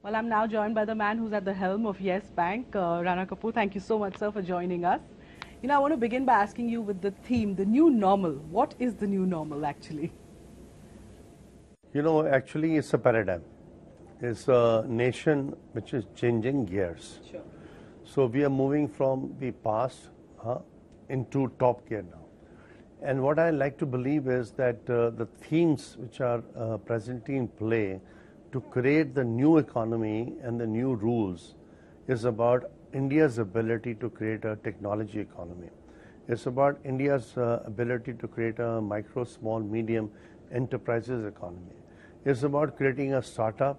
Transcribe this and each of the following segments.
Well, I'm now joined by the man who's at the helm of Yes Bank, Rana Kapoor. Thank you so much, sir, for joining us. I want to begin by asking you with the theme, the new normal. What is the new normal, actually? Actually, it's a paradigm. It's a nation which is changing gears. Sure. So we are moving from the past into top gear now. And what I like to believe is that the themes which are presently in play to create the new economy and the new rules is about India's ability to create a technology economy. It's about India's ability to create a micro, small, medium enterprises economy. It's about creating a startup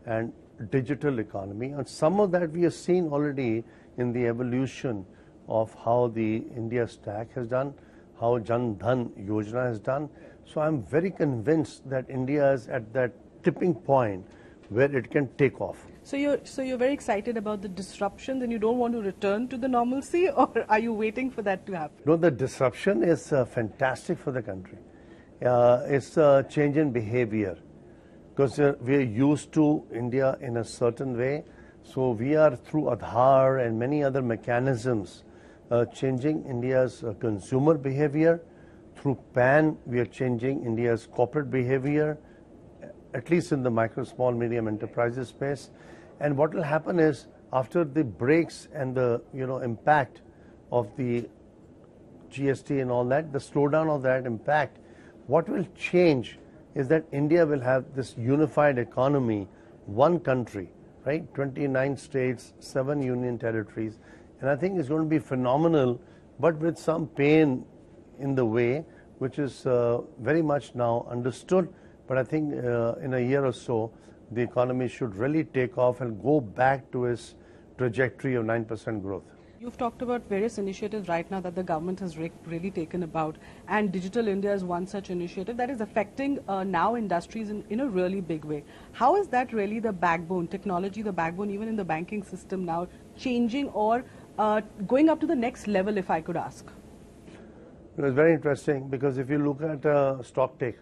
and digital economy. And some of that we have seen already in the evolution of how the India stack has done, how Jan Dhan Yojana has done. So I'm very convinced that India is at that tipping point where it can take off. So you're very excited about the disruption, and you don't want to return to the normalcy, or are you waiting for that to happen? No, the disruption is fantastic for the country. It's a change in behavior because we are used to India in a certain way. So we are through Aadhaar and many other mechanisms changing India's consumer behavior. Through PAN, we are changing India's corporate behavior, at least in the micro, small, medium enterprises space. And what will happen is, after the breaks and the impact of the GST and all that, the slowdown of that impact, what will change is that India will have this unified economy, one country, right? 29 states, 7 union territories. And I think it's going to be phenomenal, but with some pain in the way, which is very much now understood. But I think in a year or so, the economy should really take off and go back to its trajectory of 9% growth. You've talked about various initiatives right now that the government has really taken about, and Digital India is one such initiative that is affecting now industries in a really big way. How is that really the backbone, technology, the backbone even in the banking system now changing or going up to the next level, if I could ask? It was very interesting because if you look at stock take,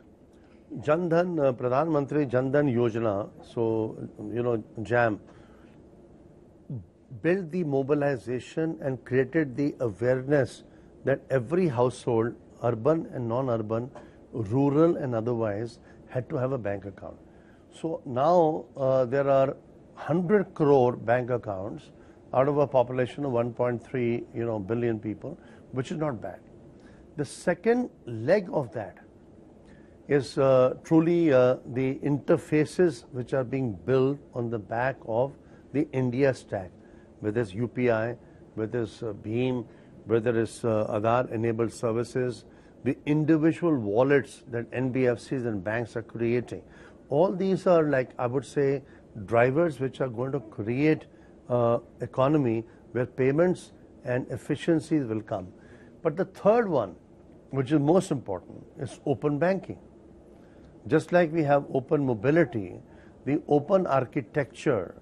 Jan Dhan, Pradhan Mantri Jan Dhan Yojana, so, JAM, built the mobilization and created the awareness that every household, urban and non-urban, rural and otherwise, had to have a bank account. So now there are 100 crore bank accounts out of a population of 1.3 billion people, which is not bad. The second leg of that is truly the interfaces which are being built on the back of the India stack, whether it's UPI, whether it's Bheem, whether it's Aadhaar-enabled services, the individual wallets that NBFCs and banks are creating. All these are, like, I would say, drivers which are going to create economy where payments and efficiencies will come. But the third one, which is most important, is open banking. Just like we have open mobility, the open architecture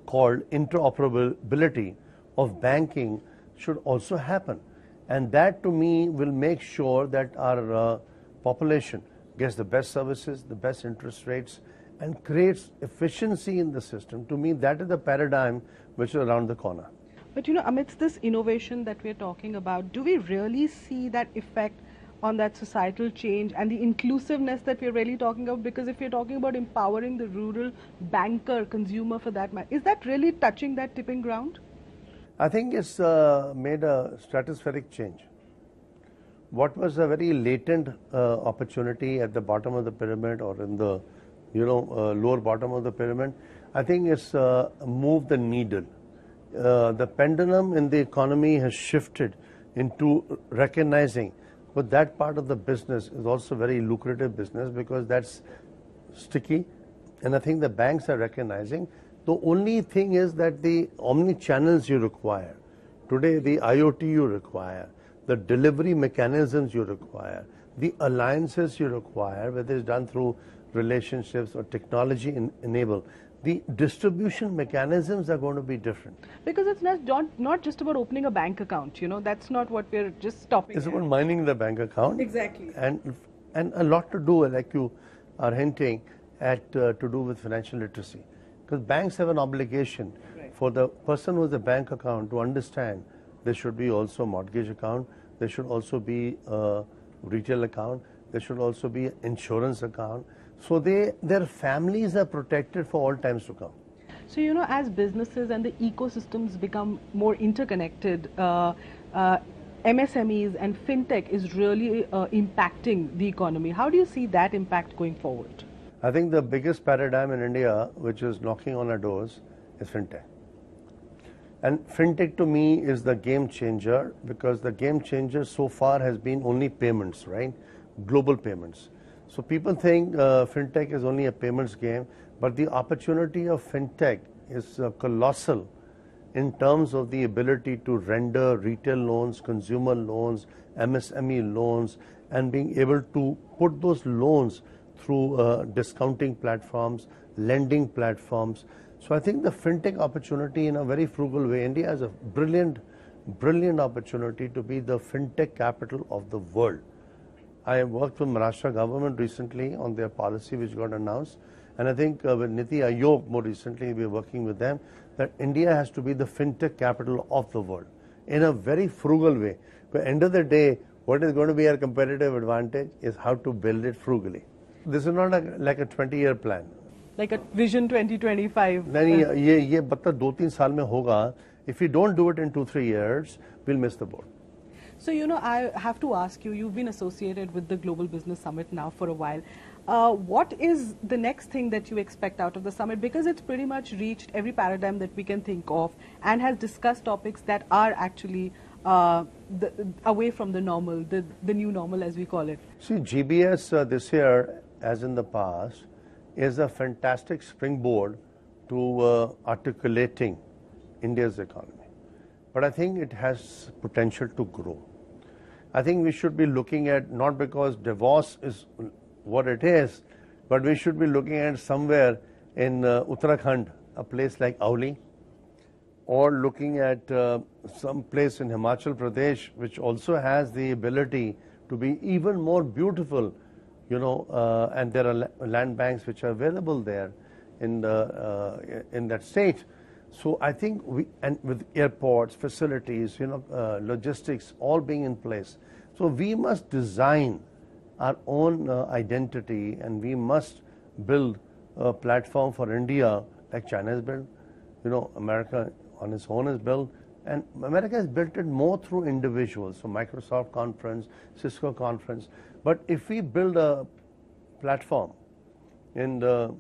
called interoperability of banking should also happen. And that, to me, will make sure that our population gets the best services, the best interest rates, and creates efficiency in the system. To me, that is the paradigm which is around the corner. But amidst this innovation that we're talking about, do we really see that effect on that societal change and the inclusiveness that we're really talking about? Because if we're talking about empowering the rural banker, consumer for that matter, is that really touching that tipping ground? I think it's made a stratospheric change. What was a very latent opportunity at the bottom of the pyramid or in the lower bottom of the pyramid, I think it's moved the needle. The pendulum in the economy has shifted into recognizing but that part of the business is also very lucrative business because that's sticky, and I think the banks are recognizing. The only thing is that the omni-channels you require, today the IoT you require, the delivery mechanisms you require, the alliances you require, whether it's done through relationships or technology enabled, the distribution mechanisms are going to be different. Because it's not just about opening a bank account, that's not what we're just stopping It's at. about mining the bank account. Exactly. And a lot to do, like you are hinting at, to do with financial literacy. Because banks have an obligation for the person who has a bank account to understand there should be also a mortgage account, there should also be a retail account, there should also be an insurance account. So their families are protected for all times to come. So, you know, as businesses and the ecosystems become more interconnected, MSMEs and Fintech is really impacting the economy. How do you see that impact going forward? I think the biggest paradigm in India, which is knocking on our doors, is Fintech. And Fintech to me is the game changer, because the game changer so far has been only payments, right? Global payments. So people think Fintech is only a payments game, but the opportunity of Fintech is colossal in terms of the ability to render retail loans, consumer loans, MSME loans, and being able to put those loans through discounting platforms, lending platforms. So I think the Fintech opportunity, in a very frugal way, India has a brilliant opportunity to be the Fintech capital of the world. I have worked with Maharashtra government recently on their policy which got announced, and I think with Niti Aayog more recently, we are working with them, that India has to be the Fintech capital of the world in a very frugal way. But at the end of the day, what is going to be our competitive advantage is how to build it frugally. This is not like a 20-year plan. Like a Vision 2025. नहीं, ये बता 2-3 साल में होगा. If we don't do it in 2-3 years, we'll miss the boat. So, you know, I have to ask you, you've been associated with the Global Business Summit now for a while. What is the next thing that you expect out of the summit? Because it's pretty much reached every paradigm that we can think of and has discussed topics that are actually away from the normal, the new normal as we call it. See, GBS this year, as in the past, is a fantastic springboard to articulating India's economy. But I think it has potential to grow. I think we should be looking at, not because Davos is what it is, but we should be looking at somewhere in Uttarakhand, a place like Auli, or looking at some place in Himachal Pradesh, which also has the ability to be even more beautiful, you know, and there are land banks which are available there in that state. So I think and with airports, facilities, you know, logistics all being in place. So we must design our own identity, and we must build a platform for India like China has built, you know, America on its own has built, and America has built it more through individuals. So Microsoft conference, Cisco conference. But if we build a platform in the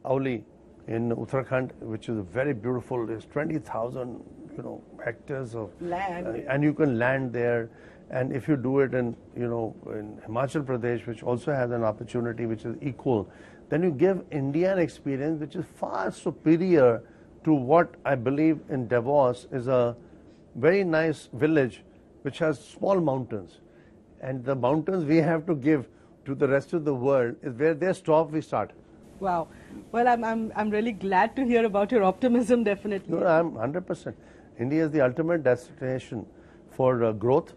Auli, in Uttarakhand, which is very beautiful, there's 20,000, you know, hectares of land, and you can land there. And if you do it in, you know, in Himachal Pradesh, which also has an opportunity which is equal, then you give India an experience which is far superior to what I believe in Davos is a very nice village which has small mountains. And the mountains we have to give to the rest of the world is where they stop, we start. Wow. Well, I'm really glad to hear about your optimism, definitely. No, I'm 100%. India is the ultimate destination for growth,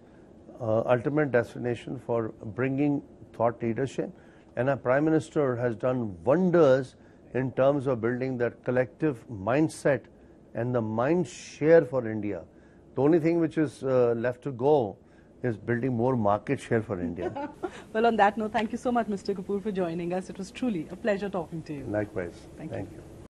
ultimate destination for bringing thought leadership. And our Prime Minister has done wonders in terms of building that collective mindset and the mind share for India. The only thing which is left to go is building more market share for India. Well, on that note, thank you so much, Mr. Kapoor, for joining us. It was truly a pleasure talking to you. Likewise. Thank you.